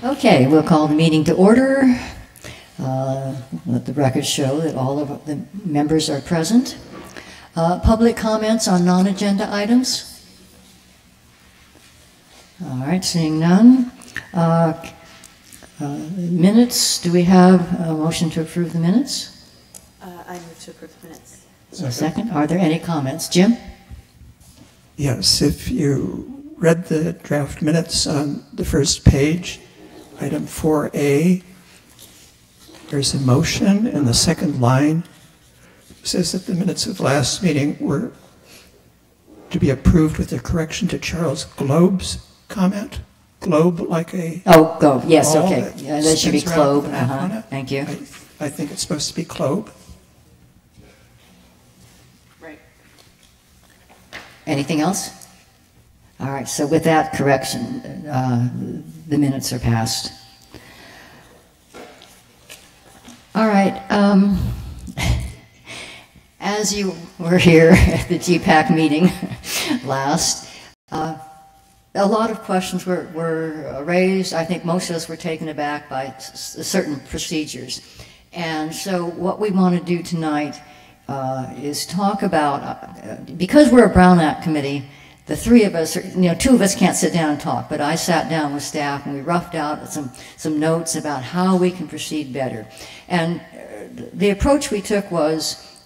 Okay, we'll call the meeting to order. Let the record show that all of the members are present. Public comments on non-agenda items? All right, seeing none. Minutes, do we have a motion to approve the minutes? I move to approve the minutes. A second. Are there any comments? Jim? Yes, if you read the draft minutes on the first page, item 4A, there's a motion in the second line. It says that the minutes of the last meeting were to be approved with a correction to Charles Globe's comment. Globe like a... Oh, Globe, yes, okay. Yeah, that should be Globe. Thank you. I think it's supposed to be Globe. Right. Anything else? All right, so with that correction, the minutes are passed. All right, as you were here at the GPAC meeting last, a lot of questions were raised. I think most of us were taken aback by certain procedures. And so what we want to do tonight is talk about, because we're a Brown Act committee, the three of us, two of us can't sit down and talk, but I sat down with staff and we roughed out some notes about how we can proceed better. And the approach we took was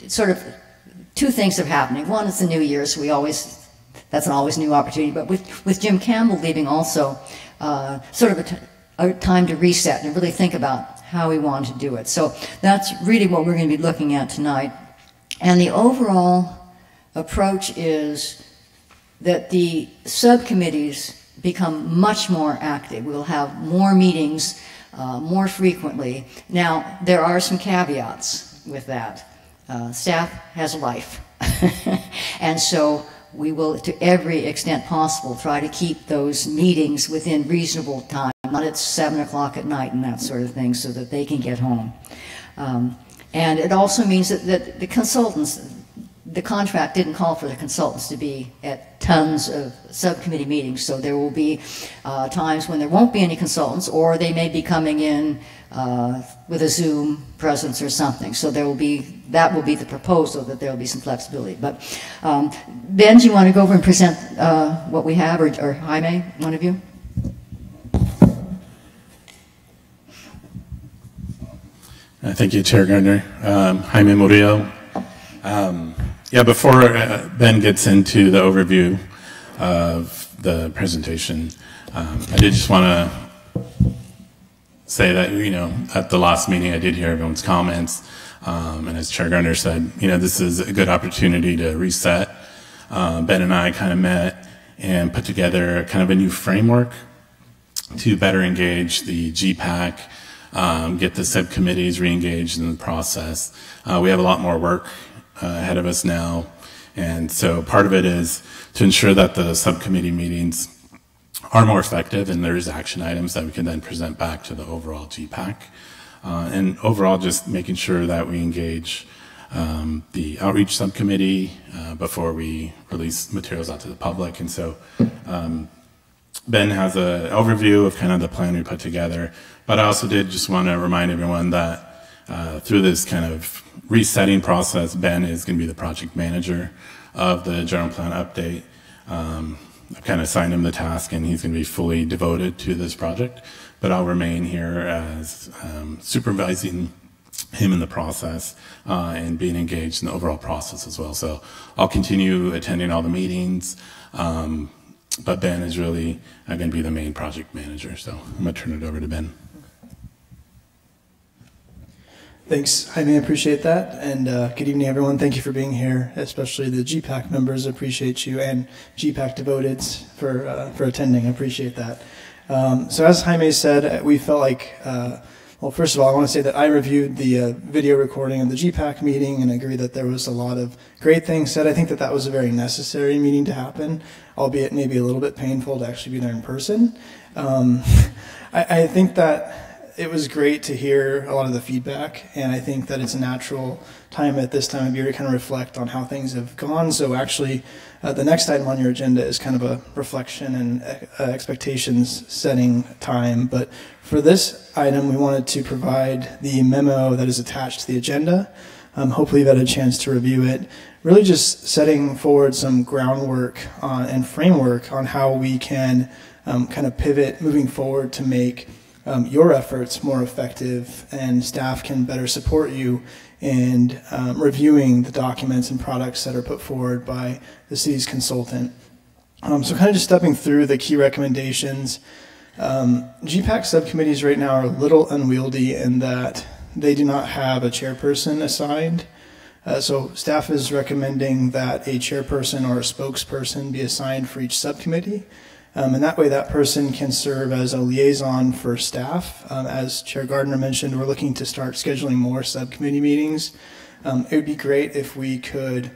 sort of two things are happening. One is the new year, so that's an always new opportunity, but with Jim Campbell leaving also, sort of a time to reset and really think about how we want to do it. So that's really what we're going to be looking at tonight. And the overall approach is that the subcommittees become much more active. We'll have more meetings more frequently. Now, there are some caveats with that. Staff has a life. And so we will, to every extent possible, try to keep those meetings within reasonable time, not at 7 o'clock at night and that sort of thing, so that they can get home. And it also means that the consultants, the contract didn't call for the consultants to be at tons of subcommittee meetings, so there will be times when there won't be any consultants, or they may be coming in with a Zoom presence or something. So that will be the proposal, that there will be some flexibility. But Ben, do you want to go over and present what we have, or Jaime, one of you? Thank you, Chair Gardner. Jaime Murillo. Yeah, before Ben gets into the overview of the presentation, I did just want to say that, at the last meeting I did hear everyone's comments, and as Chair Gardner said, this is a good opportunity to reset. Ben and I kind of met and put together kind of a new framework to better engage the GPAC, get the subcommittees re-engaged in the process. We have a lot more work ahead of us now, and so part of it is to ensure that the subcommittee meetings are more effective and there's action items that we can then present back to the overall GPAC, and overall just making sure that we engage the outreach subcommittee before we release materials out to the public. And so Ben has an overview of kind of the plan we put together, but I also did just want to remind everyone that through this kind of resetting process, Ben is going to be the project manager of the general plan update. I've kind of assigned him the task, and he's going to be fully devoted to this project, but I'll remain here as supervising him in the process and being engaged in the overall process as well. So I'll continue attending all the meetings, but Ben is really going to be the main project manager. So I'm going to turn it over to Ben. Thanks, Jaime, I appreciate that. And good evening, everyone. Thank you for being here, especially the GPAC members. I appreciate you, and GPAC devoteds for attending. I appreciate that. So as Jaime said, we felt like, well, first of all, I want to say that I reviewed the video recording of the GPAC meeting and agree that there was a lot of great things said. I think that was a very necessary meeting to happen, albeit maybe a little bit painful to actually be there in person. I think that it was great to hear a lot of the feedback, and I think that it's a natural time at this time of year to kind of reflect on how things have gone. So actually, the next item on your agenda is kind of a reflection and expectations setting time. But for this item, we wanted to provide the memo that is attached to the agenda. Hopefully you've had a chance to review it. Really just setting forward some groundwork and framework on how we can kind of pivot moving forward to make your efforts more effective, and staff can better support you in reviewing the documents and products that are put forward by the city's consultant. So kind of just stepping through the key recommendations. GPAC subcommittees right now are a little unwieldy in that they do not have a chairperson assigned. So staff is recommending that a chairperson or a spokesperson be assigned for each subcommittee. And that way that person can serve as a liaison for staff. As Chair Gardner mentioned, we're looking to start scheduling more subcommittee meetings. It would be great if we could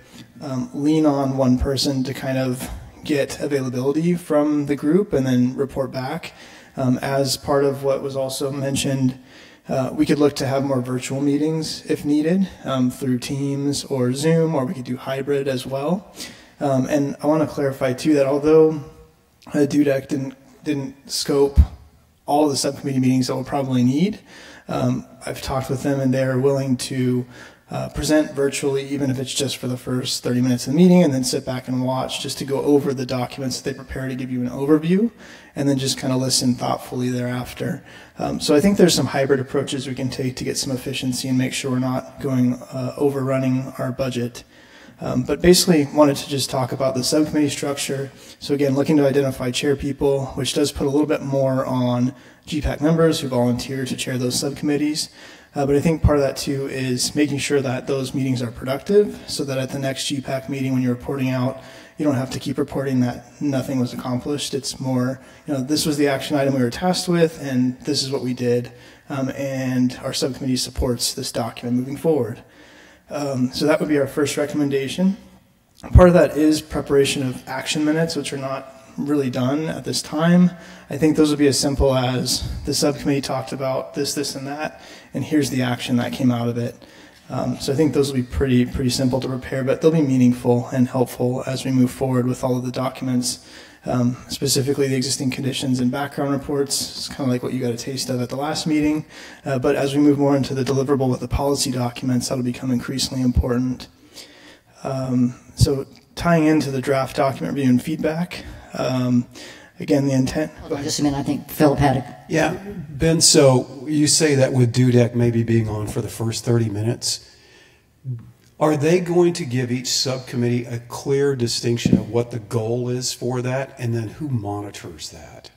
lean on one person to kind of get availability from the group and then report back. As part of what was also mentioned, we could look to have more virtual meetings if needed through Teams or Zoom, or we could do hybrid as well. And I want to clarify too that although DUDEC didn't scope all the subcommittee meetings that we'll probably need, I've talked with them and they're willing to present virtually, even if it's just for the first 30 minutes of the meeting, and then sit back and watch just to go over the documents that they prepare to give you an overview, and then just kind of listen thoughtfully thereafter. So I think there's some hybrid approaches we can take to get some efficiency and make sure we're not going overrunning our budget. But basically wanted to just talk about the subcommittee structure. So again, looking to identify chair people, which does put a little bit more on GPAC members who volunteer to chair those subcommittees. But I think part of that too is making sure that those meetings are productive, so that at the next GPAC meeting when you're reporting out, you don't have to keep reporting that nothing was accomplished. It's more, this was the action item we were tasked with, and this is what we did, and our subcommittee supports this document moving forward. So that would be our first recommendation. Part of that is preparation of action minutes, which are not really done at this time. I think those would be as simple as the subcommittee talked about this, this, and that, and here's the action that came out of it. So I think those will be pretty simple to prepare, but they'll be meaningful and helpful as we move forward with all of the documents, specifically the existing conditions and background reports. It's kind of like what you got a taste of at the last meeting. But as we move more into the deliverable with the policy documents, that'll become increasingly important. So tying into the draft document review and feedback, again, the intent. Hold on just a minute, I think Philip had a... Yeah, Ben, so you say that with DUDEC maybe being on for the first 30 minutes, are they going to give each subcommittee a clear distinction of what the goal is for that, and then who monitors that?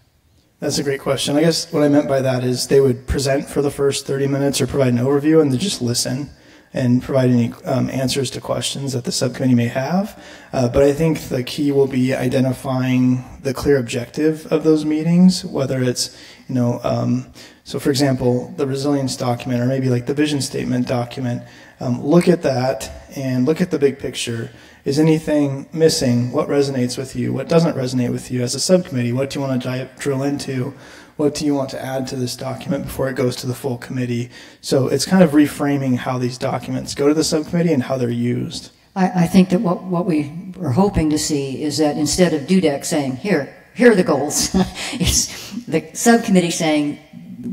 That's a great question. I guess what I meant by that is they would present for the first 30 minutes or provide an overview, and then just listen and provide any answers to questions that the subcommittee may have. But I think the key will be identifying the clear objective of those meetings, whether it's, so for example, the resilience document, or maybe like the vision statement document. Look at that and look at the big picture. Is anything missing? What resonates with you? What doesn't resonate with you as a subcommittee? What do you want to drill into? What do you want to add to this document before it goes to the full committee? So it's kind of reframing how these documents go to the subcommittee and how they're used. I think that what we were hoping to see is that instead of DUDEC saying, here are the goals, it's the subcommittee saying,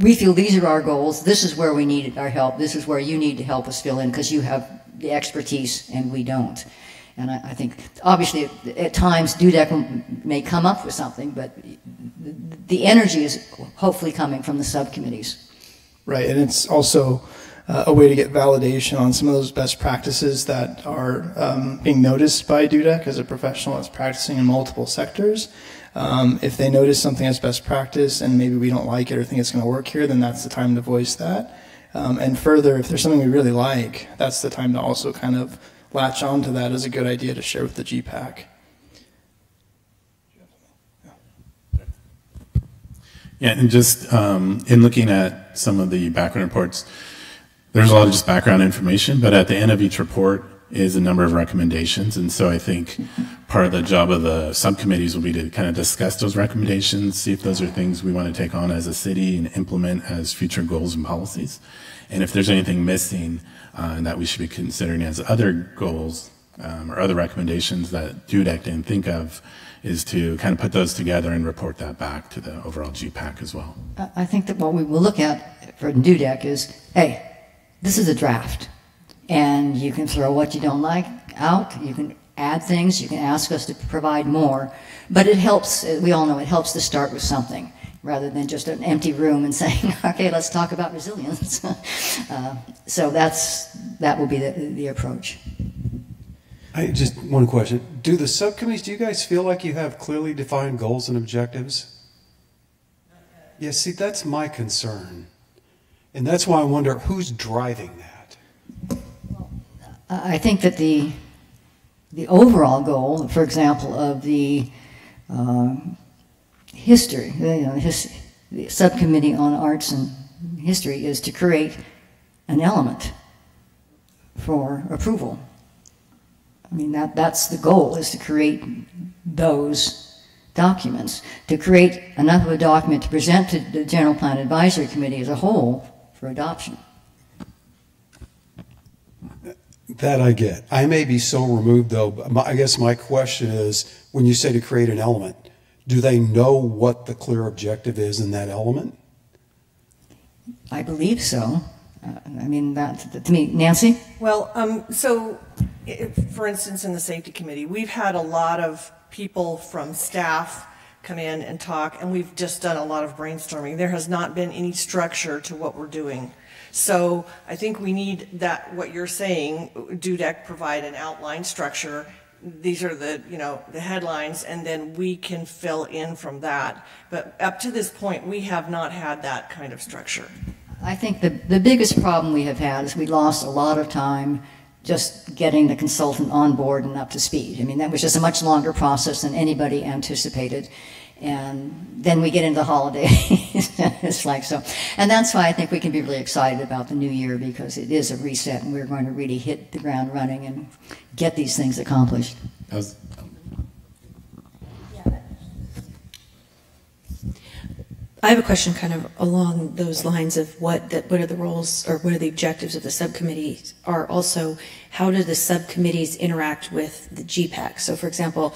we feel these are our goals, this is where we need our help, this is where you need to help us fill in because you have the expertise and we don't. And I think, obviously, at times DUDEC may come up with something, but the energy is hopefully coming from the subcommittees. Right, and it's also a way to get validation on some of those best practices that are being noticed by DUDEC as a professional that's practicing in multiple sectors. If they notice something as best practice and maybe we don't like it or think it's going to work here, then that's the time to voice that. And further, if there's something we really like, that's the time to also kind of latch on to that as a good idea to share with the GPAC. Yeah, and just in looking at some of the background reports, there's a lot of just background information, but at the end of each report, is a number of recommendations. And so I think part of the job of the subcommittees will be to kind of discuss those recommendations, see if those are things we want to take on as a city and implement as future goals and policies. And if there's anything missing that we should be considering as other goals or other recommendations that DUDEC didn't think of, is to kind of put those together and report that back to the overall GPAC as well. I think that what we will look at for DUDEC is, hey, this is a draft, and you can throw what you don't like out, you can add things, you can ask us to provide more, but it helps, we all know it helps to start with something, rather than just an empty room and saying, okay, let's talk about resilience. So that will be the approach. Just one question. Do the subcommittees, do you guys feel like you have clearly defined goals and objectives? Yeah, see, that's my concern. And that's why I wonder who's driving that. I think that the overall goal, for example, of the history, the subcommittee on arts and history, is to create an element for approval. I mean, that's the goal, is to create those documents, to create enough of a document to present to the General Plan Advisory Committee as a whole for adoption. That I get. I may be so removed, though, but I guess my question is, when you say to create an element, do they know what the clear objective is in that element? I believe so. I mean, that, to me, Nancy? Well, for instance, in the safety committee, we've had a lot of people from staff come in and talk, and we've just done a lot of brainstorming. There has not been any structure to what we're doing. So I think we need that, what you're saying, DUDEC provide an outline structure. These are the headlines, and then we can fill in from that. But up to this point, we have not had that kind of structure. I think the biggest problem we have had is we lost a lot of time just getting the consultant on board and up to speed. I mean, that was just a much longer process than anybody anticipated. And then we get into the holidays. It's like so. And that's why I think we can be really excited about the new year, because it is a reset and we're going to really hit the ground running and get these things accomplished. I have a question kind of along those lines of what are the roles or what are the objectives of the subcommittees, are also how do the subcommittees interact with the GPAC? So for example,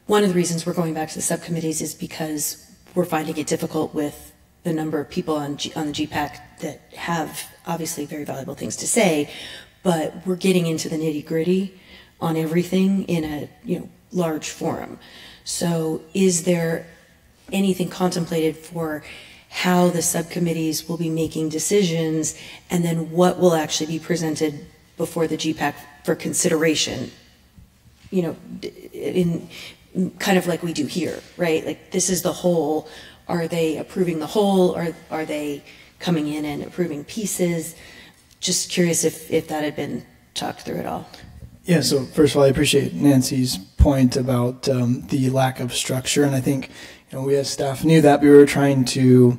one of the reasons we're going back to the subcommittees is because we're finding it difficult with the number of people on the GPAC that have obviously very valuable things to say, but we're getting into the nitty-gritty on everything in a large forum. So is there anything contemplated for how the subcommittees will be making decisions, and then what will actually be presented before the GPAC for consideration, in kind of like we do here, right? Like, this is the whole. Are they approving the whole, or are they coming in and approving pieces? Just curious if that had been talked through at all. Yeah, so first of all, I appreciate Nancy's point about the lack of structure, and I think we as staff knew that. We were trying to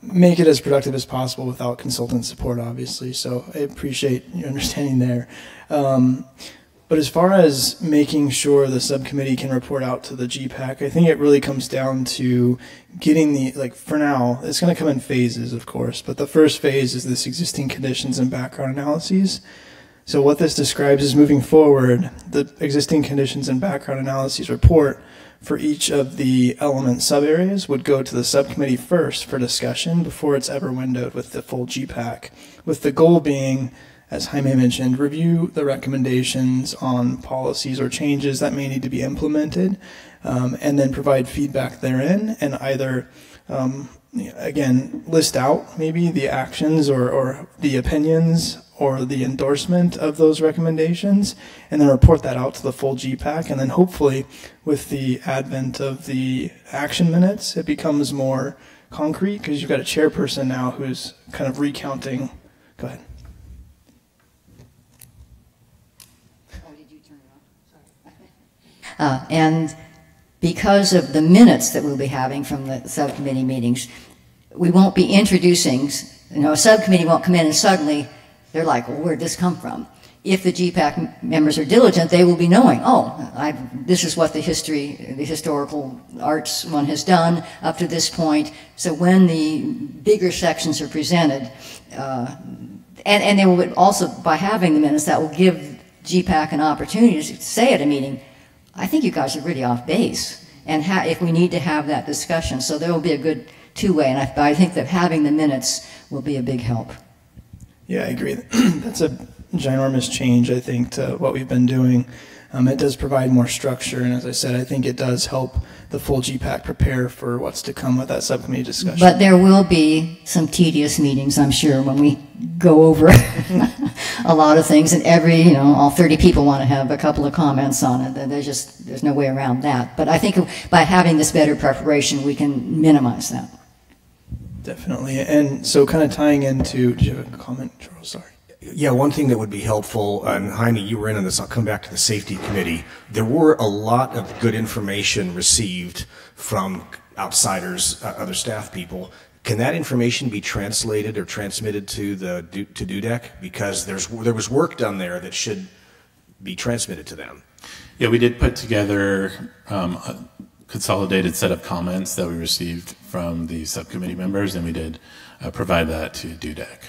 make it as productive as possible without consultant support, obviously, so I appreciate your understanding there. But as far as making sure the subcommittee can report out to the GPAC, I think it really comes down to getting for now, it's going to come in phases, of course, but the first phase is this existing conditions and background analyses. So what this describes is, moving forward, the existing conditions and background analyses report for each of the element sub-areas would go to the subcommittee first for discussion before it's ever windowed with the full GPAC, with the goal being, as Jaime mentioned, review the recommendations on policies or changes that may need to be implemented, and then provide feedback therein, and either, again, list out maybe the actions or the opinions or the endorsement of those recommendations, and then report that out to the full GPAC. And then hopefully, with the advent of the action minutes, it becomes more concrete, because you've got a chairperson now who's kind of recounting. Go ahead. Oh, did you turn it off? Sorry. And because of the minutes that we'll be having from the subcommittee meetings, we won't be introducing, a subcommittee won't come in and suddenly they're like, well, where'd this come from? if the GPAC members are diligent, they will be knowing, oh, this is what the historical arts one has done up to this point. So when the bigger sections are presented, and they will also, by having the minutes, that will give GPAC an opportunity to say at a meeting, I think you guys are really off base, and if we need to have that discussion. So there will be a good two-way, and I think that having the minutes will be a big help. Yeah, I agree. That's a ginormous change, I think, to what we've been doing. It does provide more structure, and as I said, I think it does help the full GPAC prepare for what's to come with that subcommittee discussion. But there will be some tedious meetings, I'm sure, when we go over a lot of things, and all 30 people want to have a couple of comments on it. There's no way around that. But I think by having this better preparation, we can minimize that. Definitely. And so kind of tying into, did you have a comment, Charles? Sorry. Yeah, one thing that would be helpful, and Jaime, you were in on this, I'll come back to the safety committee. There were a lot of good information received from outsiders, other staff people. Can that information be translated or transmitted to DUDEC? Because there was work done there that should be transmitted to them. Yeah, we did put together a consolidated set of comments that we received from the subcommittee members, and we did provide that to DUDEC.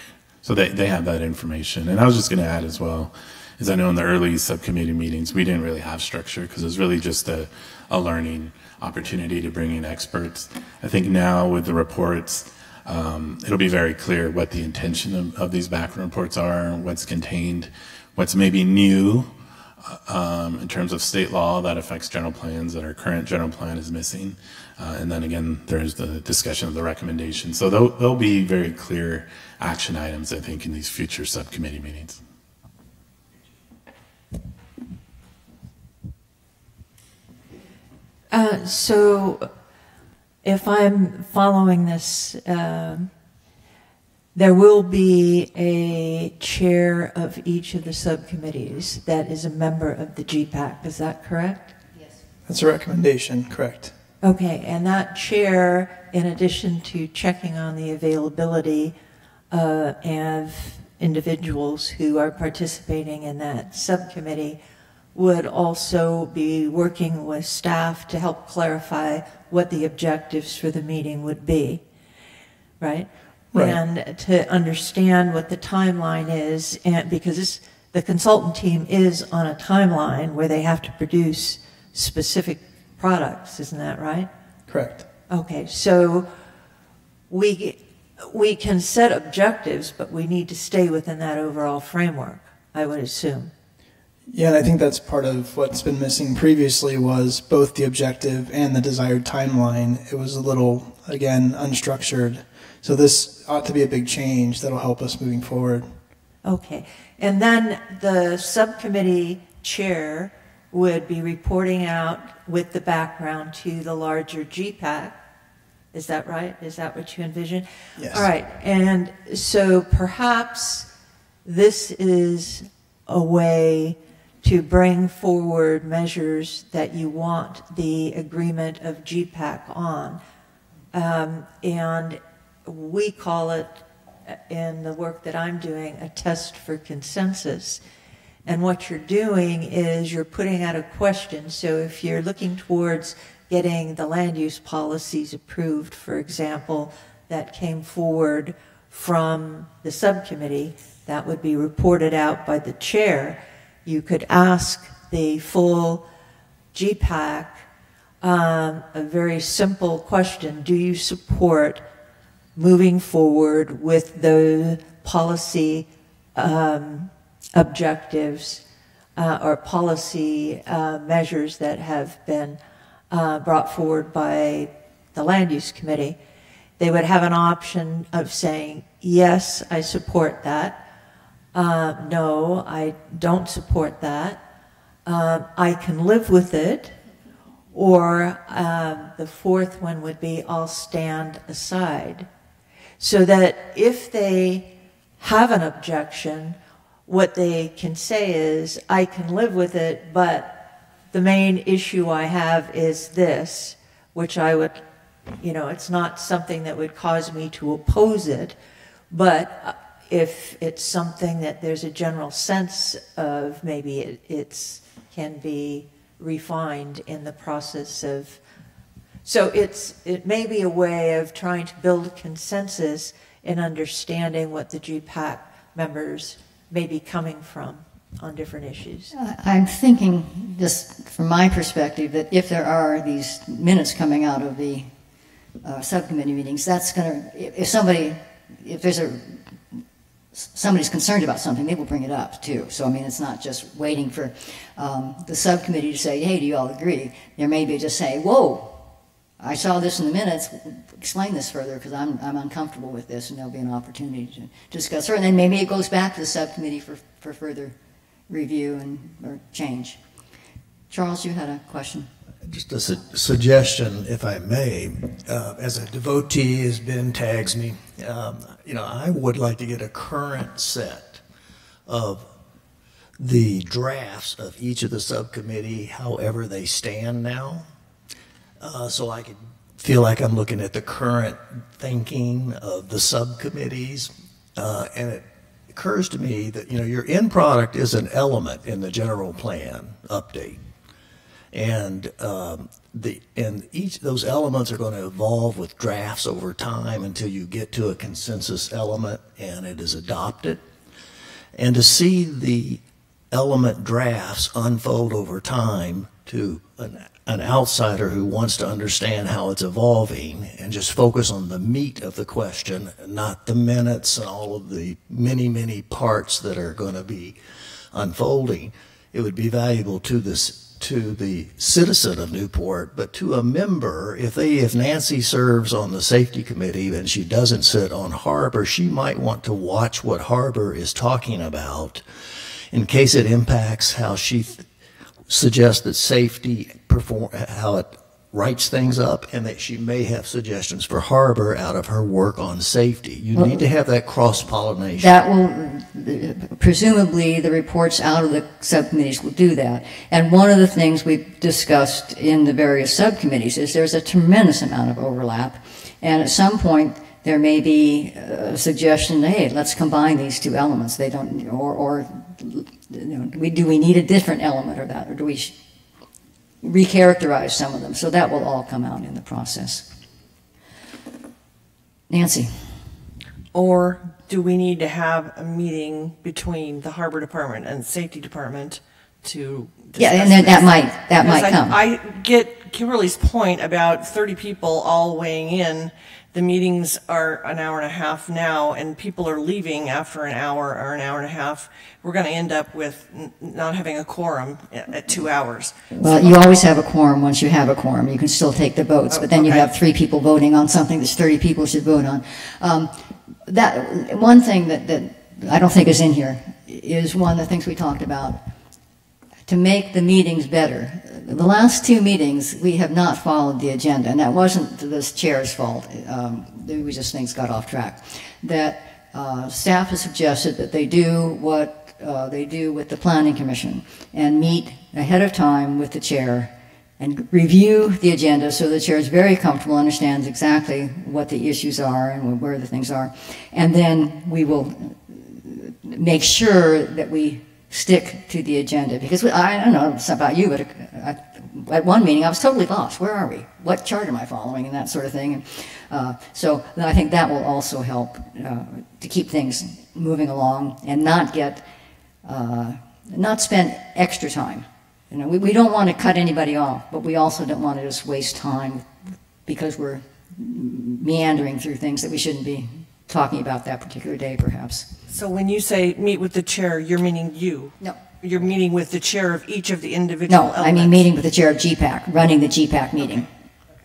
So they have that information. And I was just going to add as well, is I know in the early subcommittee meetings, we didn't really have structure because it was really just a learning opportunity to bring in experts. I think now with the reports, it'll be very clear what the intention of these background reports are, what's contained, what's maybe new in terms of state law that affects general plans that our current general plan is missing. And then again, there's the discussion of the recommendations. So there'll be very clear action items, I think, in these future subcommittee meetings. So if I'm following this, there will be a chair of each of the subcommittees that is a member of the GPAC. Is that correct? Yes. That's a recommendation, correct. Okay, and that chair, in addition to checking on the availability of individuals who are participating in that subcommittee, would also be working with staff to help clarify what the objectives for the meeting would be, right? Right. And to understand what the timeline is, and because the consultant team is on a timeline where they have to produce specific products, isn't that right? Correct. Okay, so we can set objectives, but we need to stay within that overall framework, I would assume. Yeah, and I think that's part of what's been missing previously was both the objective and the desired timeline. It was a little, again, unstructured. So this ought to be a big change that'll help us moving forward. Okay, and then the subcommittee chair would be reporting out with the background to the larger GPAC. Is that right? Is that what you envision? Yes. All right, and so perhaps this is a way to bring forward measures that you want the agreement of GPAC on. And we call it, in the work that I'm doing, a test for consensus. And what you're doing is you're putting out a question. So if you're looking towards getting the land use policies approved, for example, that came forward from the subcommittee, that would be reported out by the chair. You could ask the full GPAC a very simple question. Do you support moving forward with the policy objectives or policy measures that have been brought forward by the Land Use Committee? They would have an option of saying, yes, I support that. No, I don't support that. I can live with it. Or the fourth one would be, I'll stand aside. So that if they have an objection, what they can say is, I can live with it, but the main issue I have is this, which I would, it's not something that would cause me to oppose it, but if it's something that there's a general sense of, maybe it can be refined in the process of. So it may be a way of trying to build consensus in understanding what the GPAC members may be coming from on different issues. I'm thinking, just from my perspective, that if there are these minutes coming out of the subcommittee meetings, that's going to, if somebody's concerned about something, they will bring it up too. So I mean, it's not just waiting for the subcommittee to say, hey, do you all agree? There may be just say, whoa, I saw this in the minutes, explain this further because I'm uncomfortable with this, and there'll be an opportunity to discuss it. And then maybe it goes back to the subcommittee for further review or change. Charles, you had a question. Just a suggestion, if I may. As a devotee, as Ben tags me, I would like to get a current set of the drafts of each of the subcommittee, however they stand now, so I could feel like I'm looking at the current thinking of the subcommittees. And it occurs to me that, your end product is an element in the general plan update. And each those elements are going to evolve with drafts over time until you get to a consensus element and it is adopted. And to see the element drafts unfold over time to an outsider who wants to understand how it's evolving and just focus on the meat of the question, not the minutes and all of the many, many parts that are going to be unfolding, it would be valuable to the citizen of Newport, but to a member, if Nancy serves on the safety committee and she doesn't sit on Harbor, she might want to watch what Harbor is talking about in case it impacts how she suggests that safety how it writes things up, and that she may have suggestions for Harbor out of her work on safety. You need to have that cross-pollination. That will, presumably the reports out of the subcommittees will do that. And one of the things we've discussed in the various subcommittees is there's a tremendous amount of overlap. And at some point, there may be a suggestion, hey, let's combine these two elements. They don't, do we need a different element or that, or do we recharacterize some of them? So that will all come out in the process. Nancy. Or do we need to have a meeting between the Harbor Department and Safety Department to discuss and then this? that might come. I get Kimberly's point about 30 people all weighing in. The meetings are an hour and a half now, and people are leaving after an hour or an hour and a half. We're going to end up with not having a quorum at 2 hours. Well, you always have a quorum once you have a quorum. You can still take the votes, but then you have 3 people voting on something that 30 people should vote on. That one thing that I don't think is in here is one of the things we talked about to make the meetings better. The last 2 meetings, we have not followed the agenda, and that wasn't this chair's fault. We just things got off track. That staff has suggested that they do what they do with the Planning Commission and meet ahead of time with the chair and review the agenda so the chair is very comfortable, understands exactly what the issues are and where the things are. And then we will make sure that we stick to the agenda, because I don't know about you, but at one meeting I was totally lost. Where are we? What chart am I following? And that sort of thing. And so I think that will also help to keep things moving along and not get not spend extra time. We don't want to cut anybody off, but we also don't want to just waste time because we're meandering through things that we shouldn't be talking about that particular day, perhaps. So when you say meet with the chair, you're meaning you? No. You're meeting with the chair of each of the individual elements? No, I mean meeting with the chair of GPAC, running the GPAC meeting.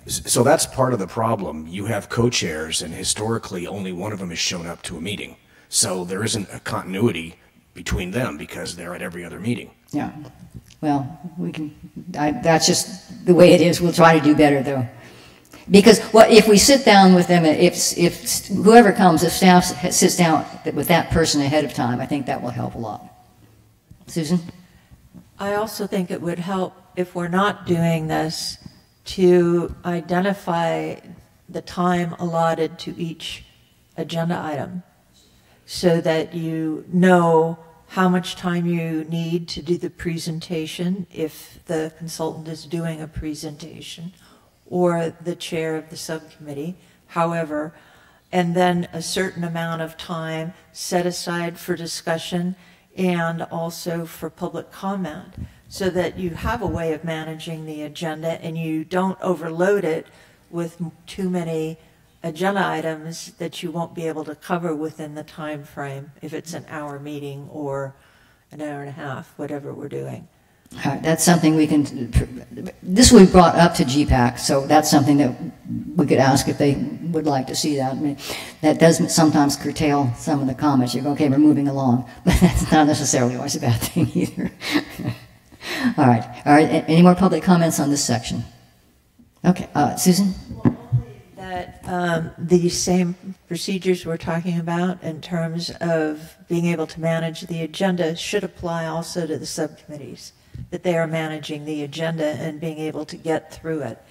So that's part of the problem. You have co-chairs, and historically only one of them has shown up to a meeting. So there isn't a continuity between them because they're at every other meeting. Yeah. Well, we can. That's just the way it is. We'll try to do better, though. Because if we sit down with them, if whoever comes, if staff sits down with that person ahead of time, I think that will help a lot. Susan? I also think it would help if we're not doing this to identify the time allotted to each agenda item. so that you know how much time you need to do the presentation if the consultant is doing a presentation, or the chair of the subcommittee, however, and then a certain amount of time set aside for discussion and also for public comment, so that you have a way of managing the agenda and you don't overload it with too many agenda items that you won't be able to cover within the time frame if it's an hour meeting or an hour and a half, whatever we're doing. That's something we can, this we brought up to GPAC, so that's something that we could ask if they would like to see that. I mean, that does sometimes curtail some of the comments. You go, okay, we're moving along, but that's not necessarily always a bad thing either. All right, any more public comments on this section? Okay, Susan? That the same procedures we're talking about in terms of being able to manage the agenda should apply also to the subcommittees, that they are managing the agenda and being able to get through it,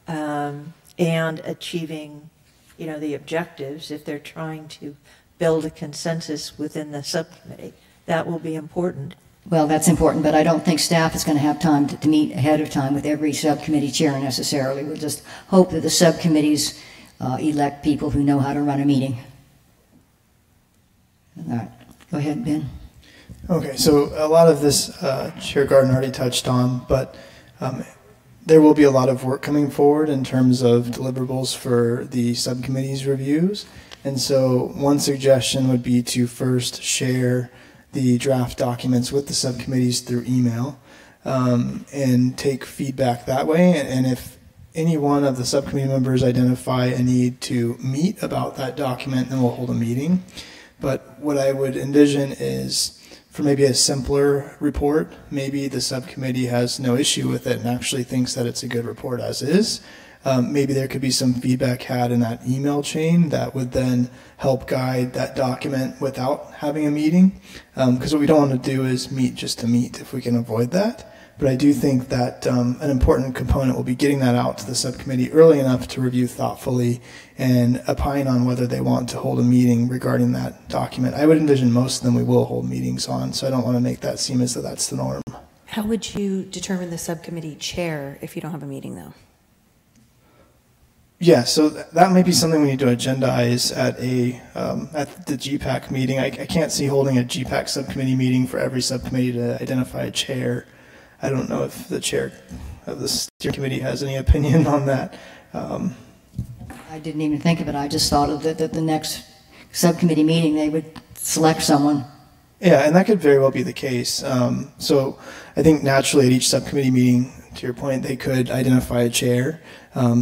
and achieving, you know, the objectives if they're trying to build a consensus within the subcommittee. That will be important. Well, that's important, but I don't think staff is going to have time to meet ahead of time with every subcommittee chair necessarily. We'll just hope that the subcommittees elect people who know how to run a meeting. All right, go ahead, Ben. Okay, so a lot of this Chair Gardner already touched on, but there will be a lot of work coming forward in terms of deliverables for the subcommittee's reviews. And so one suggestion would be to first share the draft documents with the subcommittees through email, and take feedback that way. And if any one of the subcommittee members identify a need to meet about that document, then we'll hold a meeting. But what I would envision is, for maybe a simpler report, maybe the subcommittee has no issue with it and actually thinks that it's a good report as is. Maybe there could be some feedback had in that email chain that would then help guide that document without having a meeting. Because what we don't want to do is meet just to meet if we can avoid that. But I do think that an important component will be getting that out to the subcommittee early enough to review thoughtfully and opine on whether they want to hold a meeting regarding that document. I would envision most of them we will hold meetings on, so I don't want to make that seem as though that's the norm. How would you determine the subcommittee chair if you don't have a meeting, though? Yeah, so that might be something we need to agendize at the GPAC meeting. I can't see holding a GPAC subcommittee meeting for every subcommittee to identify a chair. I don't know if the chair of the steering committee has any opinion on that. I didn't even think of it. I just thought of that the next subcommittee meeting they would select someone. Yeah, and that could very well be the case. So I think naturally at each subcommittee meeting, to your point, they could identify a chair.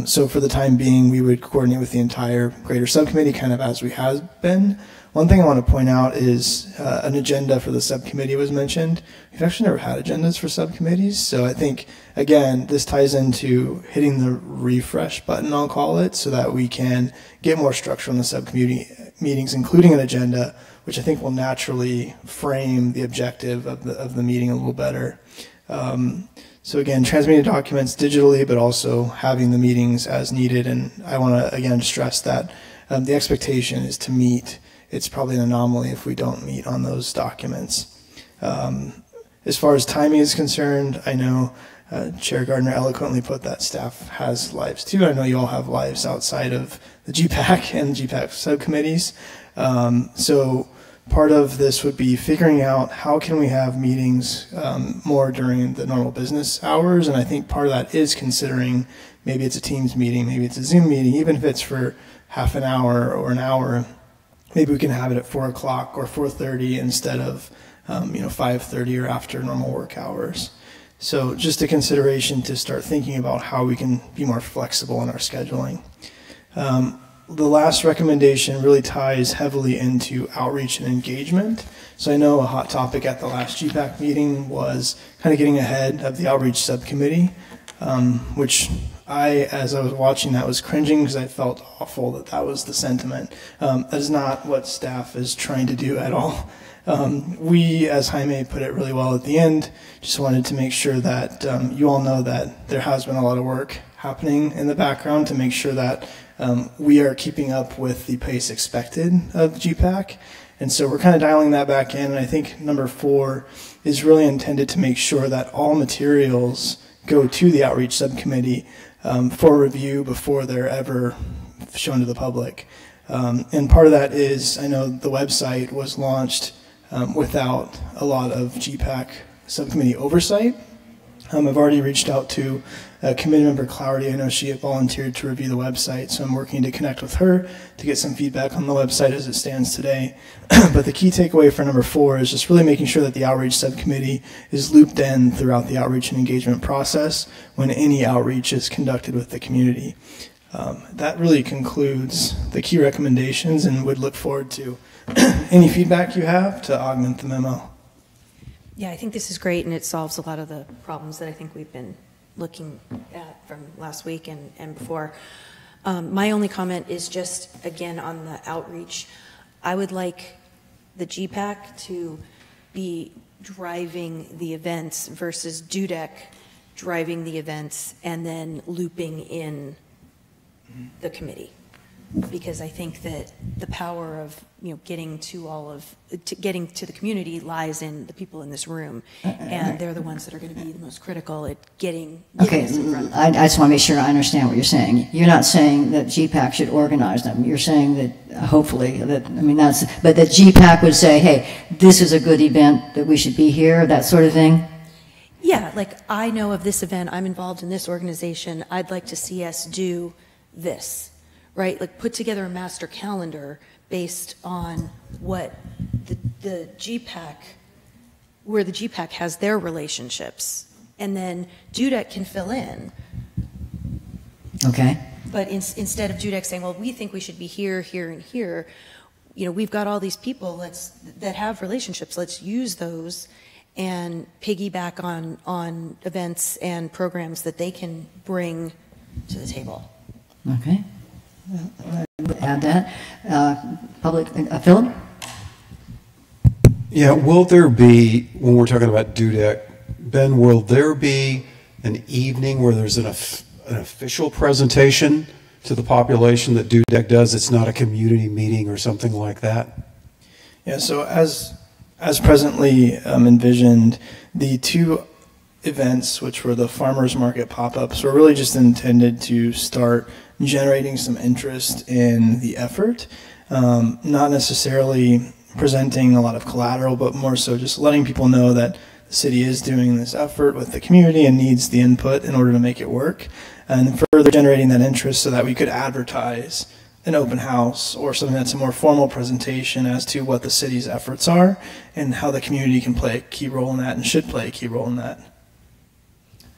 So for the time being, we would coordinate with the entire greater subcommittee, kind of as we have been. One thing I want to point out is an agenda for the subcommittee was mentioned. We've actually never had agendas for subcommittees, so I think, again, this ties into hitting the refresh button, I'll call it, so that we can get more structure on the subcommittee meetings, including an agenda, which I think will naturally frame the objective of the meeting a little better. So again, transmitting documents digitally, but also having the meetings as needed. And I want to, again, stress that the expectation is to meet. It's probably an anomaly if we don't meet on those documents. As far as timing is concerned, I know Chair Gardner eloquently put that staff has lives too. I know you all have lives outside of the GPAC and GPAC subcommittees. So part of this would be figuring out how can we have meetings more during the normal business hours, and I think part of that is considering maybe it's a Teams meeting, maybe it's a Zoom meeting, even if it's for half an hour or an hour, maybe we can have it at 4 o'clock or 4:30 instead of 5:30 or after normal work hours. So just a consideration to start thinking about how we can be more flexible in our scheduling. The last recommendation really ties heavily into outreach and engagement. So I know a hot topic at the last GPAC meeting was kind of getting ahead of the outreach subcommittee, which as I was watching that, was cringing because I felt awful that was the sentiment. That is not what staff is trying to do at all. We, as Jaime put it really well at the end, just wanted to make sure that you all know that there has been a lot of work happening in the background to make sure that we are keeping up with the pace expected of GPAC. And so we're kind of dialing that back in. And I think number 4 is really intended to make sure that all materials go to the outreach subcommittee for review before they're ever shown to the public. And part of that is, I know the website was launched without a lot of GPAC subcommittee oversight. I've already reached out to committee member Clougherty. I know she had volunteered to review the website, so I'm working to connect with her to get some feedback on the website as it stands today. But the key takeaway for number 4 is just really making sure that the outreach subcommittee is looped in throughout the outreach and engagement process when any outreach is conducted with the community. That really concludes the key recommendations, and would look forward to any feedback you have to augment the memo. Yeah, I think this is great, and it solves a lot of the problems that I think we've been looking at from last week and before. My only comment is just, again, on the outreach. I would like the GPAC to be driving the events versus DUDEC driving the events and then looping in the committee. Because I think that the power of getting to getting to the community lies in the people in this room, and they're the ones that are going to be the most critical at getting this in front of them. I just want to make sure I understand what you're saying. You're not saying that GPAC should organize them. You're saying that hopefully but that GPAC would say, hey, this is a good event that we should be here, that sort of thing. Yeah, like I know of this event, I'm involved in this organization, I'd like to see us do this. Right, like put together a master calendar based on what the GPAC, where the GPAC has their relationships, and then DUDEC can fill in. Okay. But instead of DUDEC saying, well, we think we should be here, here, and here, we've got all these people that have relationships. Let's use those and piggyback on events and programs that they can bring to the table. Okay. Add that. Philip? Yeah, will there be, when we're talking about DUDEC, Ben, will there be an evening where there's an official presentation to the population that DUDEC does? It's not a community meeting or something like that? Yeah, so as presently envisioned, the 2 events, which were the farmers market pop-ups, were really just intended to start generating some interest in the effort, not necessarily presenting a lot of collateral, but more so just letting people know that the city is doing this effort with the community and needs the input in order to make it work, and further generating that interest so that we could advertise an open house or something that's a more formal presentation as to what the city's efforts are and how the community can play a key role in that and should play a key role in that.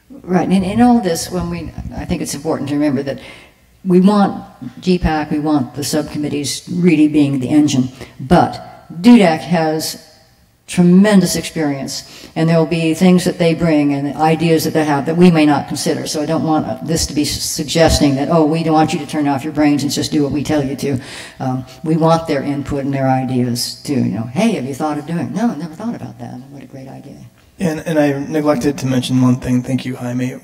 Right, and in all this, I think it's important to remember that we want GPAC, we want the subcommittees really being the engine, but DUDEC has tremendous experience, and there will be things that they bring and ideas that they have that we may not consider. So I don't want this to be suggesting that, oh, we don't want you to turn off your brains and just do what we tell you to. We want their input and their ideas too. Hey, have you thought of doing? No, I never thought about that. What a great idea. And I neglected to mention one thing. Thank you, Jaime.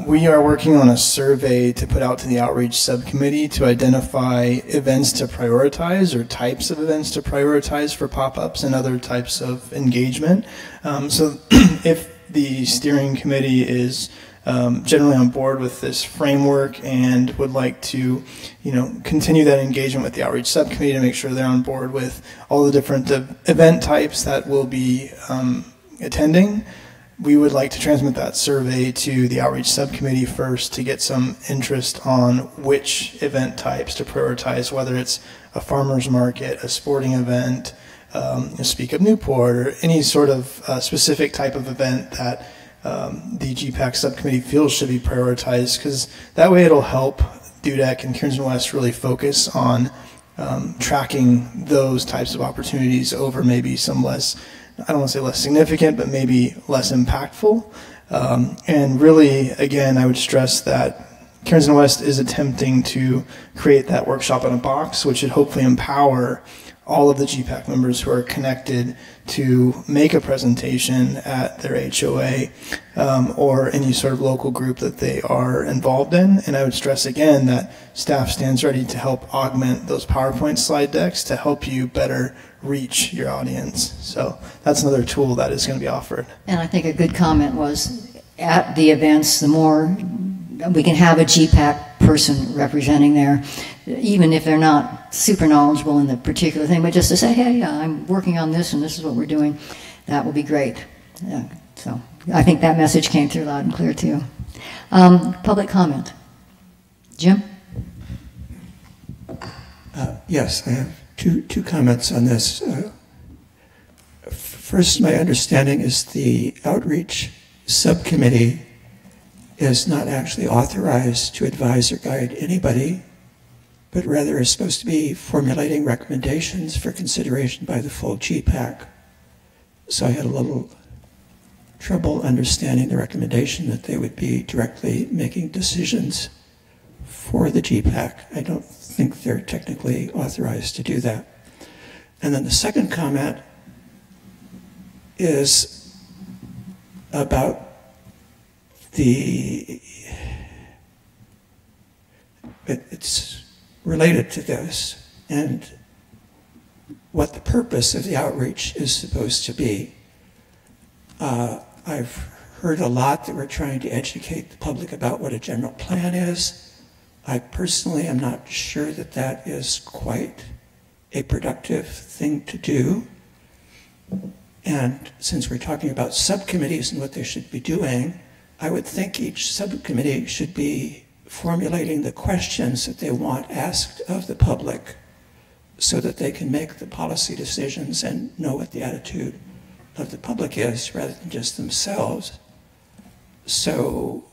We are working on a survey to put out to the outreach subcommittee to identify events to prioritize or types of events to prioritize for pop-ups and other types of engagement. So if the steering committee is generally on board with this framework and would like to, continue that engagement with the outreach subcommittee to make sure they're on board with all the different event types that will be attending, we would like to transmit that survey to the outreach subcommittee first to get some interest on which event types to prioritize, whether it's a farmer's market, a sporting event, Speak Up Newport, or any sort of specific type of event that the GPAC subcommittee feels should be prioritized, because that way it'll help DUDEC and Kearns and West really focus on tracking those types of opportunities over maybe some less, I don't want to say less significant, but maybe less impactful. And really, again, I would stress that Kearns and West is attempting to create that workshop in a box, which should hopefully empower all of the GPAC members who are connected to make a presentation at their HOA or any sort of local group that they are involved in. And I would stress again that staff stands ready to help augment those PowerPoint slide decks to help you better reach your audience. So that's another tool that is going to be offered. And I think a good comment was, at the events, the more we can have a GPAC person representing there, even if they're not super knowledgeable in the particular thing, but just to say, hey, I'm working on this and this is what we're doing, that will be great. Yeah, so I think that message came through loud and clear too. Public comment. Jim? Yes, I have two comments on this. First, my understanding is the outreach subcommittee is not actually authorized to advise or guide anybody, but rather is supposed to be formulating recommendations for consideration by the full GPAC. So I had a little trouble understanding the recommendation that they would be directly making decisions for the GPAC. I don't think they're technically authorized to do that. And then the second comment is about it's related to this and what the purpose of the outreach is supposed to be. I've heard a lot that we're trying to educate the public about what a general plan is. I personally am not sure that that is quite a productive thing to do. And since we're talking about subcommittees and what they should be doing, I would think each subcommittee should be formulating the questions that they want asked of the public so that they can make the policy decisions and know what the attitude of the public is rather than just themselves. So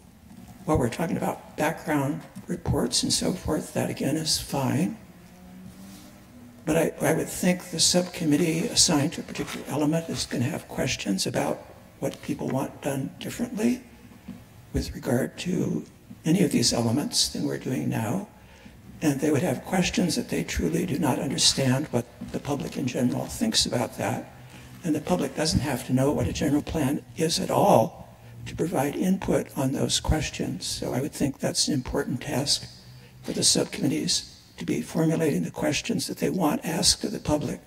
while we're talking about background reports and so forth, that again is fine. But I would think the subcommittee assigned to a particular element is going to have questions about what people want done differently with regard to any of these elements than we're doing now. And they would have questions that they truly do not understand what the public in general thinks about that. And the public doesn't have to know what a general plan is at all to provide input on those questions. So I would think that's an important task for the subcommittees, to be formulating the questions that they want asked of the public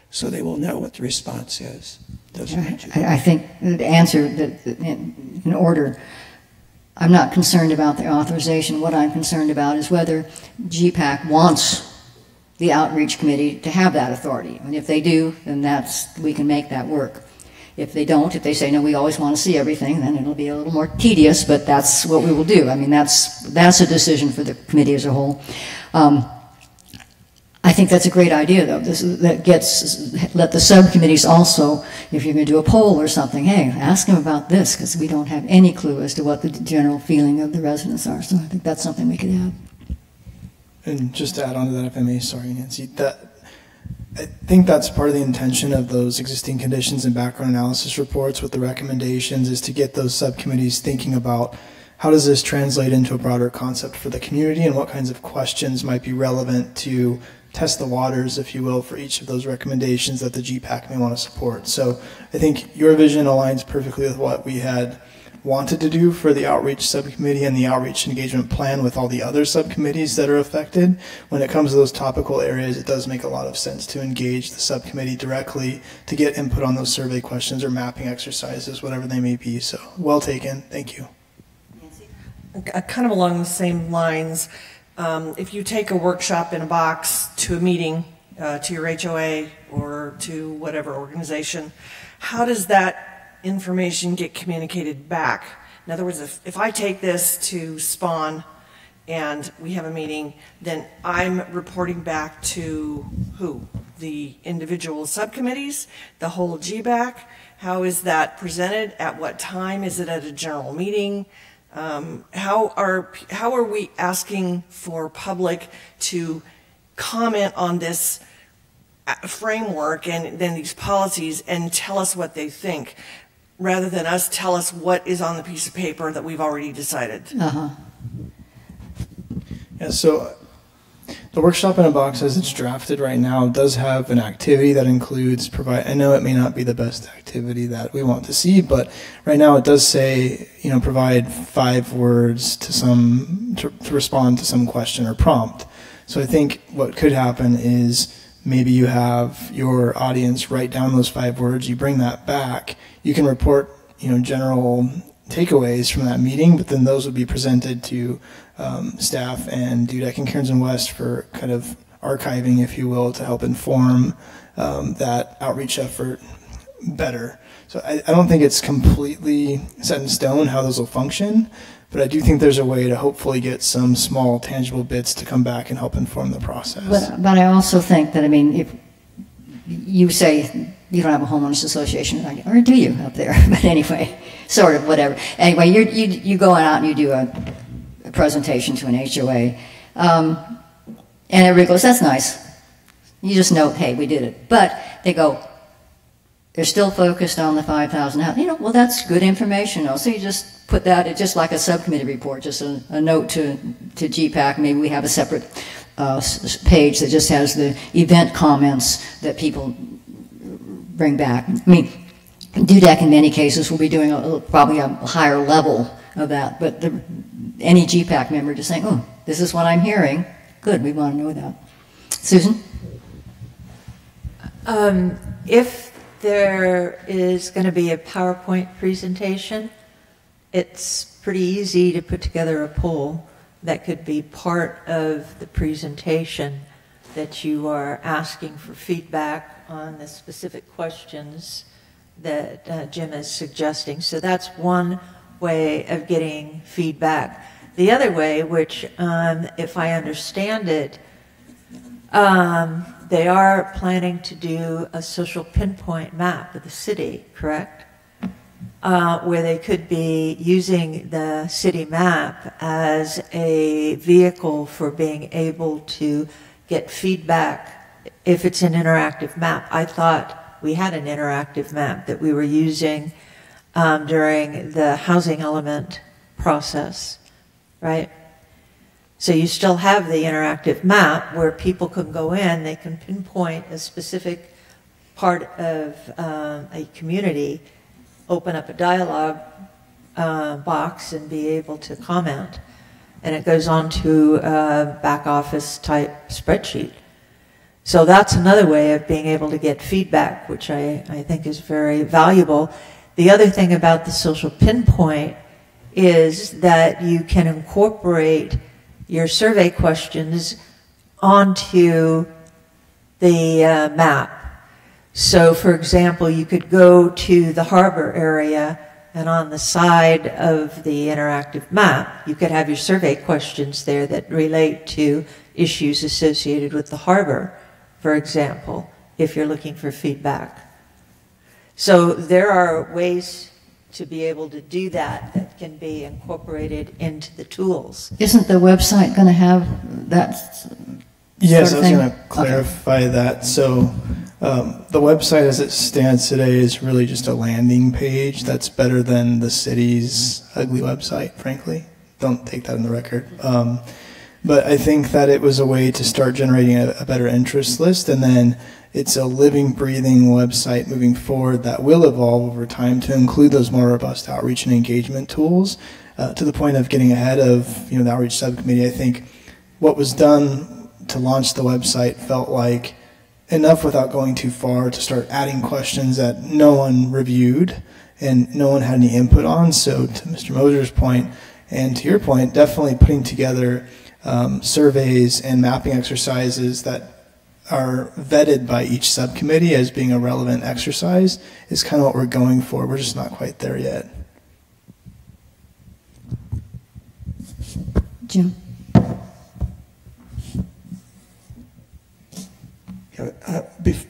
so they will know what the response is. Those are my two. I think the answer in order, I'm not concerned about the authorization. What I'm concerned about is whether GPAC wants the outreach committee to have that authority. And if they do, then we can make that work. If they don't, if they say, no, we always want to see everything, then it'll be a little more tedious, but that's what we will do. I mean, that's a decision for the committee as a whole. I think that's a great idea, though. Let the subcommittees also, if you're going to do a poll or something, hey, ask them about this, because we don't have any clue as to what the general feeling of the residents are. So I think that's something we could add. And just to add on to that, if I may, sorry, Nancy, I think that's part of the intention of those existing conditions and background analysis reports with the recommendations, is to get those subcommittees thinking about how does this translate into a broader concept for the community and what kinds of questions might be relevant to test the waters, if you will, for each of those recommendations that the GPAC may want to support. So I think your vision aligns perfectly with what we had wanted to do for the outreach subcommittee and the outreach engagement plan with all the other subcommittees that are affected. When it comes to those topical areas, it does make a lot of sense to engage the subcommittee directly to get input on those survey questions or mapping exercises, whatever they may be. So well taken. Thank you. Kind of along the same lines, if you take a workshop in a box to a meeting, to your HOA or to whatever organization, how does that information get communicated back? In other words, if I take this to Spawn and we have a meeting, then I'm reporting back to who? The individual subcommittees, the whole GBAC? How is that presented? At what time? Is it at a general meeting? How are we asking for public to comment on this framework and then these policies and tell us what they think, rather than us tell us what is on the piece of paper that we've already decided? Yeah, so The workshop in a box, as it's drafted right now, does have an activity that includes provide. I know it may not be the best activity that we want to see, but right now it does say, provide 5 words to respond to some question or prompt. So I think what could happen is maybe you have your audience write down those 5 words. You bring that back. You can report, general takeaways from that meeting, but then those would be presented to staff and DUDEC and Cairns and West for kind of archiving, if you will, to help inform that outreach effort better. So I don't think it's completely set in stone how those will function, but I do think there's a way to hopefully get some small tangible bits to come back and help inform the process. But I also think that, if you say you don't have a homeowners association, or do you up there? But anyway, sort of, whatever. Anyway, you go out and you do a presentation to an HOA, and everybody goes, that's nice. You just note, hey, we did it. But they go, they're still focused on the 5,000 house. Well, that's good information. So you just put that, just like a subcommittee report, just a note to GPAC. Maybe we have a separate page that just has the event comments that people bring back. DUDEC in many cases will be doing probably a higher level of that, but any GPAC member just saying, oh, this is what I'm hearing. Good, we want to know that. Susan? If there is going to be a PowerPoint presentation, it's pretty easy to put together a poll that could be part of the presentation that you are asking for feedback on the specific questions that Jim is suggesting. So that's one way of getting feedback. The other way, which if I understand it, they are planning to do a social pinpoint map of the city, correct? Where they could be using the city map as a vehicle for being able to get feedback if it's an interactive map. I thought we had an interactive map that we were using during the housing element process, right? So you still have the interactive map where people can go in, they can pinpoint a specific part of a community, open up a dialogue box and be able to comment. And it goes on to a back office type spreadsheet. So that's another way of being able to get feedback, which I think is very valuable. The other thing about the social pinpoint is that you can incorporate your survey questions onto the map. So for example, you could go to the harbor area, and on the side of the interactive map, you could have your survey questions there that relate to issues associated with the harbor, for example, if you're looking for feedback. So there are ways to be able to do that that can be incorporated into the tools. Isn't the website going to have that Yes, sort I of was going to clarify that. So the website as it stands today is really just a landing page. That's better than the city's ugly website, frankly. Don't take that on the record. But I think that it was a way to start generating a better interest list, and then it's a living, breathing website moving forward that will evolve over time to include those more robust outreach and engagement tools. To the point of getting ahead of the outreach subcommittee, I think what was done to launch the website felt like enough without going too far to start adding questions that no one reviewed and no one had any input on. So to Mr. Moser's point, and to your point, definitely putting together surveys and mapping exercises that are vetted by each subcommittee as being a relevant exercise is kind of what we're going for. We're just not quite there yet. Jim?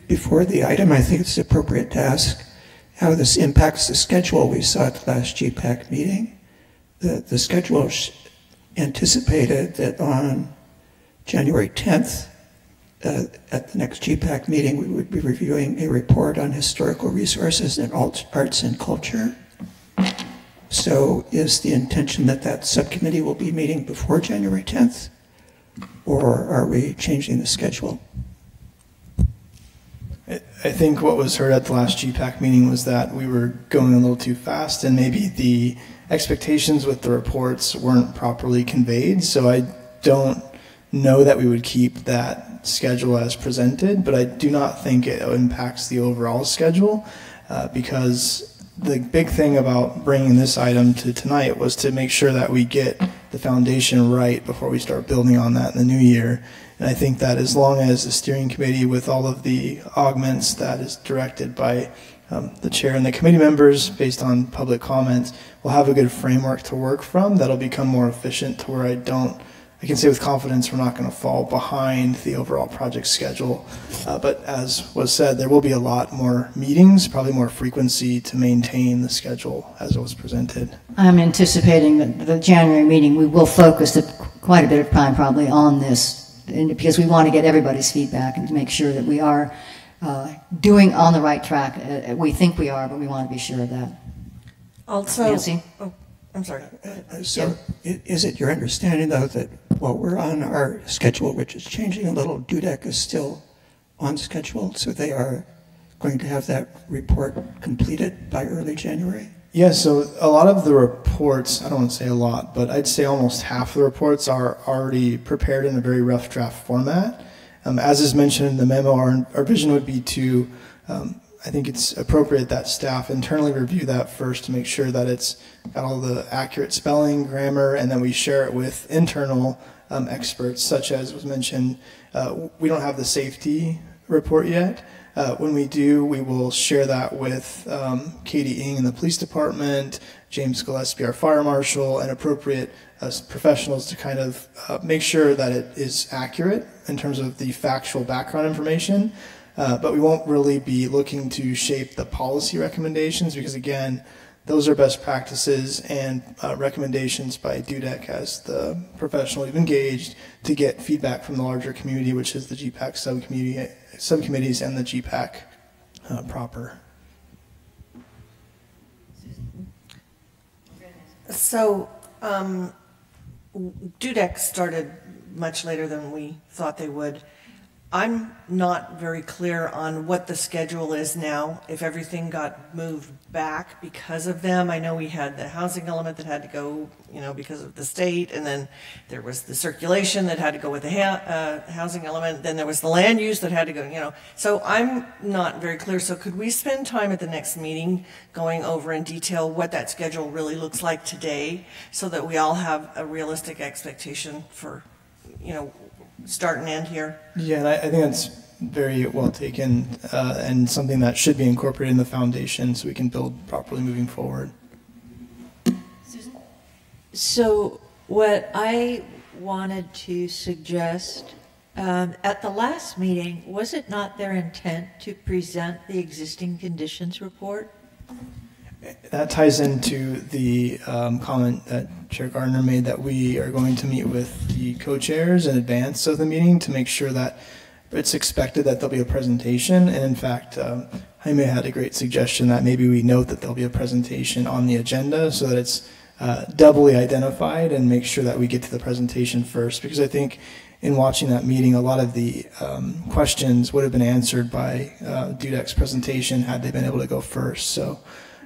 Before the item, I think it's appropriate to ask how this impacts the schedule we saw at the last GPAC meeting. The schedule anticipated that on January 10th, at the next GPAC meeting, we would be reviewing a report on historical resources and arts and culture. So is the intention that that subcommittee will be meeting before January 10th? or are we changing the schedule? I think what was heard at the last GPAC meeting was that we were going a little too fast and maybe the expectations with the reports weren't properly conveyed. So I don't know that we would keep that schedule as presented, but I do not think it impacts the overall schedule because the big thing about bringing this item to tonight was to make sure that we get the foundation right before we start building on that in the new year. And I think that as long as the steering committee, with all of the augments that is directed by the chair and the committee members based on public comments, will have a good framework to work from that'll become more efficient to where I can say with confidence we're not going to fall behind the overall project schedule. But as was said, there will be a lot more meetings, probably more frequency to maintain the schedule as it was presented. I'm anticipating that the January meeting, we will focus quite a bit of time probably on this, because we want to get everybody's feedback and to make sure that we are doing on the right track. We think we are, but we want to be sure of that. Also, Nancy? oh, I'm sorry. So is it your understanding, though, that while we're on our schedule, which is changing a little, DUDEC is still on schedule, so they are going to have that report completed by early January? Yeah, so a lot of the reports, I don't want to say a lot, but I'd say almost half the reports are already prepared in a very rough draft format. As is mentioned in the memo, our vision would be to, I think it's appropriate that staff internally review that first to make sure that it's got all the accurate spelling, grammar, and then we share it with internal experts, such as was mentioned. We don't have the safety report yet. When we do, we will share that with Katie Ng in the police department, James Gillespie, our fire marshal, and appropriate professionals to kind of make sure that it is accurate in terms of the factual background information. But we won't really be looking to shape the policy recommendations because, again, those are best practices and recommendations by DUDEC as the professional we've engaged to get feedback from the larger community, which is the GPAC subcommittees and the GPAC proper. So DUDEC started much later than we thought they would. I'm not very clear on what the schedule is now, if everything got moved back because of them. I know we had the housing element that had to go, because of the state, and then there was the circulation that had to go with the housing element, then there was the land use that had to go, So I'm not very clear. So could we spend time at the next meeting going over in detail what that schedule really looks like today so that we all have a realistic expectation for, start and end here? Yeah, and I think that's very well taken and something that should be incorporated in the foundation so we can build properly moving forward. Susan? So what I wanted to suggest, at the last meeting, was it not their intent to present the existing conditions report? That ties into the comment that Chair Gardner made that we are going to meet with the co-chairs in advance of the meeting to make sure that it's expected that there'll be a presentation. And in fact, Jaime had a great suggestion that maybe we note that there'll be a presentation on the agenda so that it's doubly identified and make sure that we get to the presentation first. Because I think in watching that meeting, a lot of the questions would have been answered by DUDEC's presentation had they been able to go first. So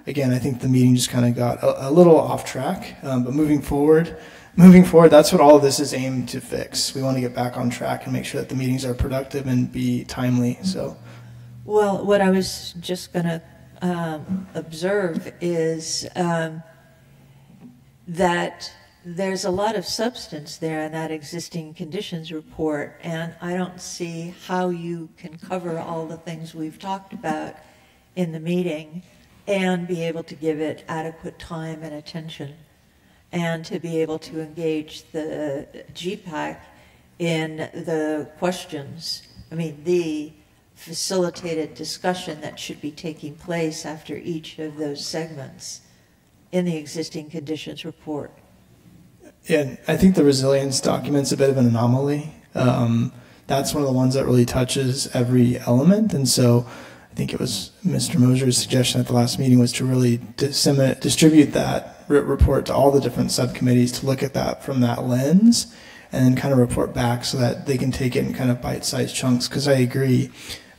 again, I think the meeting just kind of got a little off track, but moving forward, that's what all of this is aimed to fix. We want to get back on track and make sure that the meetings are productive and be timely. So, well, what I was just going to observe is that there's a lot of substance there in that existing conditions report, and I don't see how you can cover all the things we've talked about in the meeting and be able to give it adequate time and attention, and to be able to engage the GPAC in the questions. I mean, the facilitated discussion that should be taking place after each of those segments in the existing conditions report. Yeah, I think the resilience document's a bit of an anomaly. That's one of the ones that really touches every element, and so I think it was Mr. Moser's suggestion at the last meeting was to really distribute that report to all the different subcommittees to look at that from that lens. and then kind of report back so that they can take it in kind of bite-sized chunks. Because I agree,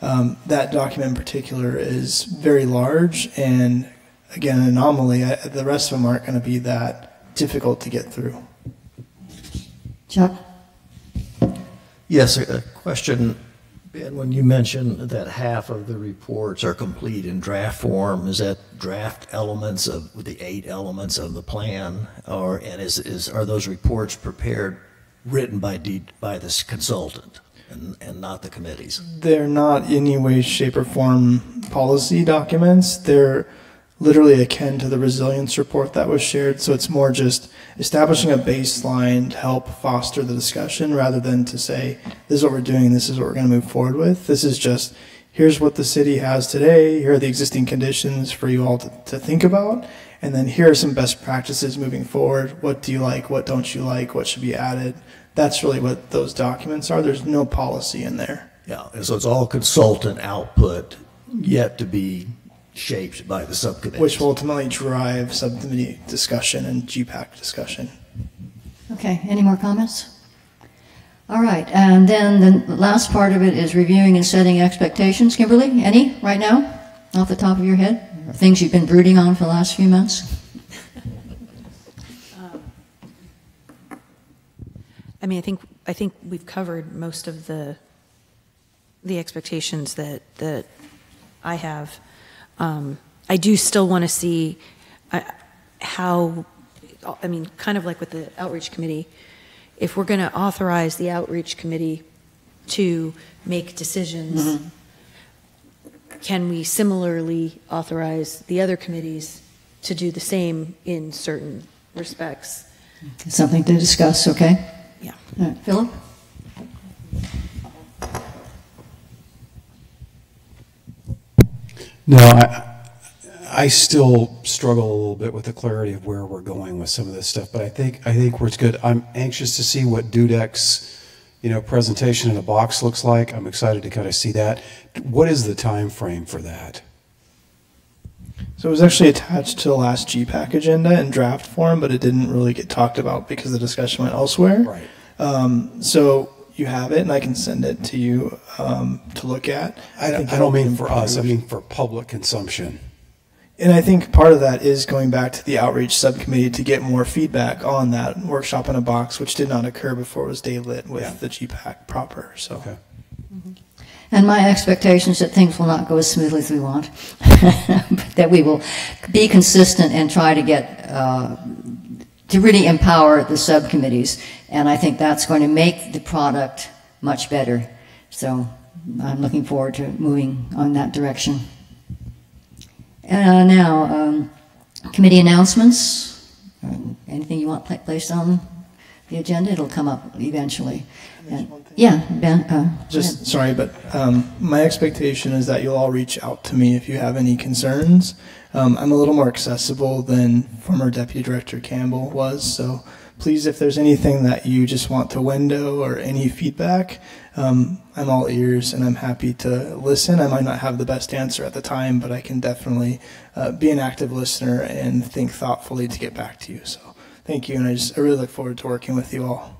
that document in particular is very large, and again, an anomaly. The rest of them aren't going to be that difficult to get through. Chuck? Yes, a question, Ben, when you mentioned that half of the reports are complete in draft form, is that draft elements of the 8 elements of the plan, or are those reports prepared, written by this consultant and not the committees? They're not in any way, shape, or form policy documents. They're literally akin to the resilience report that was shared. So it's more just establishing a baseline to help foster the discussion rather than to say, this is what we're doing, this is what we're going to move forward with. This is just, here's what the city has today, here are the existing conditions for you all to think about, and then here are some best practices moving forward. What do you like, what don't you like, what should be added? That's really what those documents are. There's no policy in there. Yeah, and so it's all consultant output yet to be shaped by the subcommittee. Which will ultimately drive subcommittee discussion and GPAC discussion. Okay, any more comments? All right, and then the last part of it is reviewing and setting expectations. Kimberly, any right now, off the top of your head? Or things you've been brooding on for the last few months? I mean, I think we've covered most of the expectations that I have. I do still want to see how, I mean, kind of like with the outreach committee, if we're going to authorize the outreach committee to make decisions, can we similarly authorize the other committees to do the same in certain respects? Something to discuss, okay? Yeah. All right, Philip? No, I still struggle a little bit with the clarity of where we're going with some of this stuff, but I think where it's good. I'm anxious to see what Dudek's presentation in a box looks like. I'm excited to kind of see that. What is the time frame for that? So it was actually attached to the last GPAC agenda in draft form, but it didn't really get talked about because the discussion went elsewhere. Right. So you have it, and I can send it to you to look at. I don't mean for us. I mean for public consumption. And I think part of that is going back to the outreach subcommittee to get more feedback on that workshop in a box, which did not occur before it was daylit with the GPAC proper. So. Okay. And my expectation is that things will not go as smoothly as we want, but that we will be consistent and try to get to really empower the subcommittees. And I think that's going to make the product much better. So I'm looking forward to moving on that direction. Now, committee announcements. Anything you want placed on the agenda? It'll come up eventually. Yeah, Ben. Just sorry, but my expectation is that you'll all reach out to me if you have any concerns. I'm a little more accessible than former Deputy Director Campbell was, so please, if there's anything that you just want to window or any feedback, I'm all ears and I'm happy to listen. I might not have the best answer at the time, but I can definitely be an active listener and think thoughtfully to get back to you. So thank you, and I really look forward to working with you all.